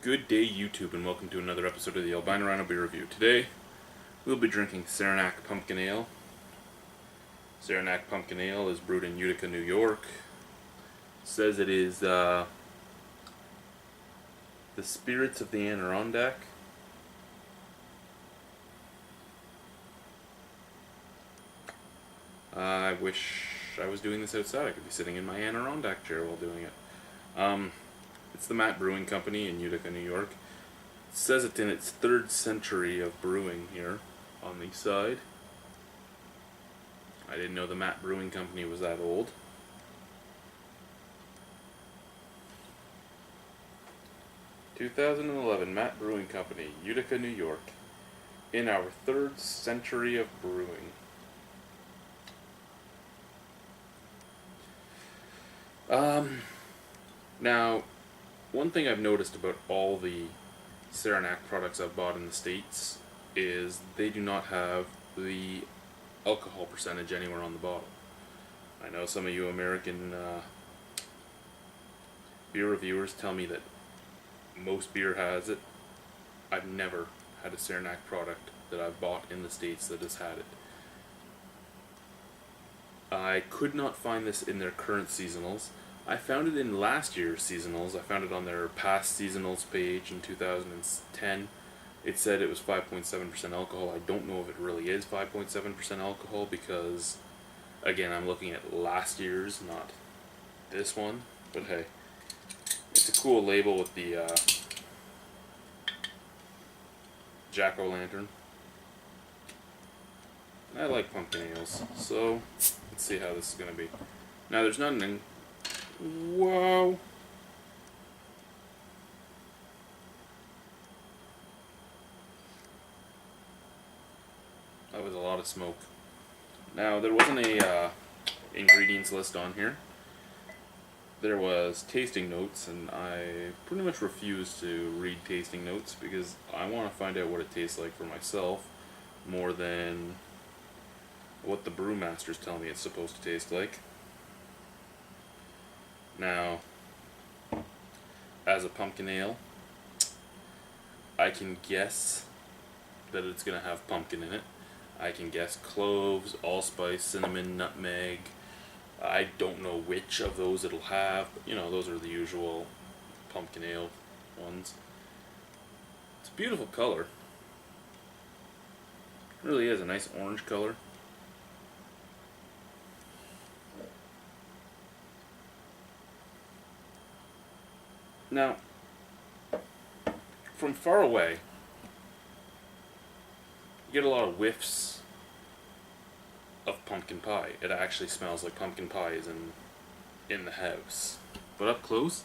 Good day, YouTube, and welcome to another episode of the Albino Rhino Beer Review. Today, we'll be drinking Saranac Pumpkin Ale. Saranac Pumpkin Ale is brewed in Utica, New York. It says it is the spirits of the Adirondack. I wish I was doing this outside. I could be sitting in my Adirondack chair while doing it. It's the Matt Brewing Company in Utica, New York. It says it's in its 3rd century of brewing here on the side. I didn't know the Matt Brewing Company was that old. "2011 Matt Brewing Company, Utica, New York. In our 3rd century of brewing." Now, one thing I've noticed about all the Saranac products I've bought in the States is they do not have the alcohol percentage anywhere on the bottle. I know some of you American beer reviewers tell me that most beer has it. I've never had a Saranac product that I've bought in the States that has had it. I could not find this in their current seasonals. I found it in last year's seasonals. I found it on their past seasonals page in 2010. It said it was 5.7% alcohol. I don't know if it really is 5.7% alcohol because, again, I'm looking at last year's, not this one. But hey, it's a cool label with the jack-o'-lantern. I like pumpkin ales, so let's see how this is going to be. Now, there's not an... Whoa! That was a lot of smoke. Now, there wasn't a ingredients list on here. There was tasting notes, and I pretty much refuse to read tasting notes because I want to find out what it tastes like for myself more than what the brewmasters tell me it's supposed to taste like. Now, as a pumpkin ale, I can guess that it's going to have pumpkin in it. I can guess cloves, allspice, cinnamon, nutmeg. I don't know which of those it'll have, but those are the usual pumpkin ale ones. It's a beautiful color. It really is a nice orange color. Now, from far away, you get a lot of whiffs of pumpkin pie. It actually smells like pumpkin pie is in the house. But up close,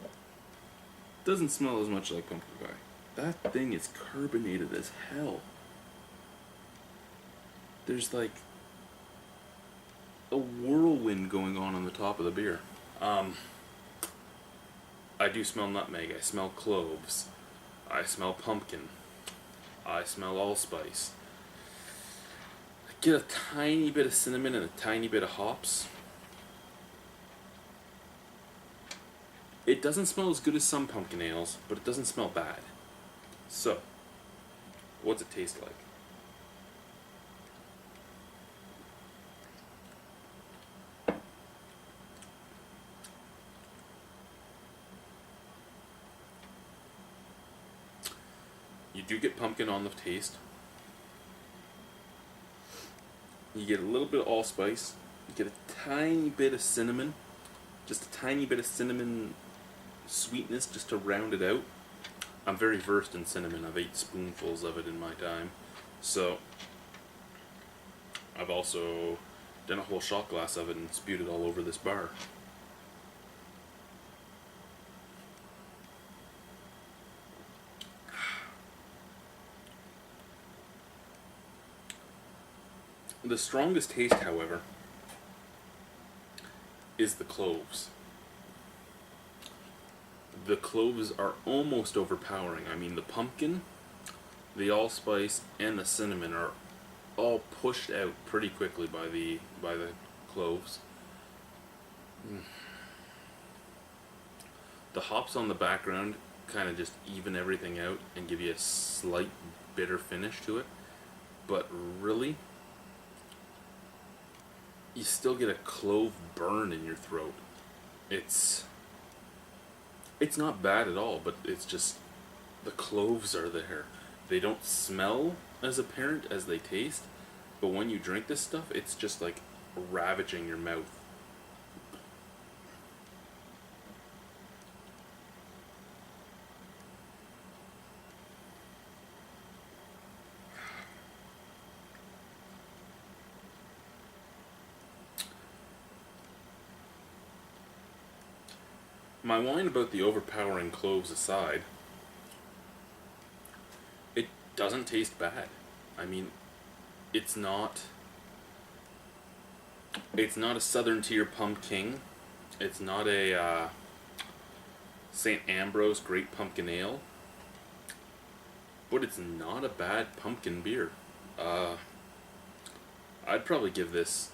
it doesn't smell as much like pumpkin pie. That thing is carbonated as hell. There's like a whirlwind going on the top of the beer. I do smell nutmeg, I smell cloves, I smell pumpkin, I smell allspice. I get a tiny bit of cinnamon and a tiny bit of hops. It doesn't smell as good as some pumpkin ales, but it doesn't smell bad. So, what's it taste like? You do get pumpkin on the taste. You get a little bit of allspice. You get a tiny bit of cinnamon. Just a tiny bit of cinnamon sweetness just to round it out. I'm very versed in cinnamon. I've ate spoonfuls of it in my time. So, I've also done a whole shot glass of it and spewed it all over this bar. The strongest taste, however, is the cloves. The cloves are almost overpowering. I mean, the pumpkin, the allspice, and the cinnamon are all pushed out pretty quickly by the cloves. The hops on the background kind of just even everything out and give you a slight bitter finish to it. But really, you still get a clove burn in your throat. It's not bad at all, but it's just the cloves are there. They don't smell as apparent as they taste, but when you drink this stuff, it's just like ravaging your mouth. My whine about the overpowering cloves aside, it doesn't taste bad. I mean, it's not a Southern Tier Pumpkin. It's not a St. Ambrose Great Pumpkin Ale, but it's not a bad pumpkin beer. I'd probably give this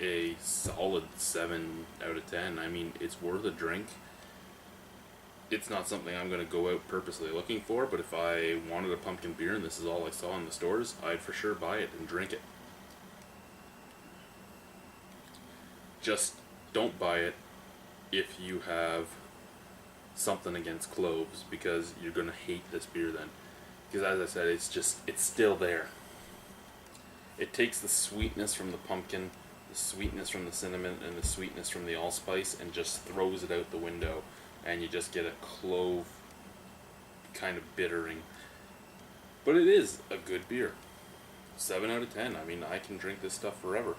a solid 7 out of 10. I mean, it's worth a drink. It's not something I'm going to go out purposely looking for, but if I wanted a pumpkin beer and this is all I saw in the stores, I'd for sure buy it and drink it. Just don't buy it if you have something against cloves, because you're going to hate this beer then. Because as I said, it's still there. It takes the sweetness from the pumpkin, the sweetness from the cinnamon, and the sweetness from the allspice and just throws it out the window. And you just get a clove kind of bittering. But it is a good beer. 7 out of 10. I mean, I can drink this stuff forever.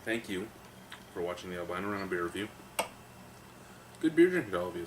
Thank you for watching the Albino Rhino beer review. Good beer drinking to all of you.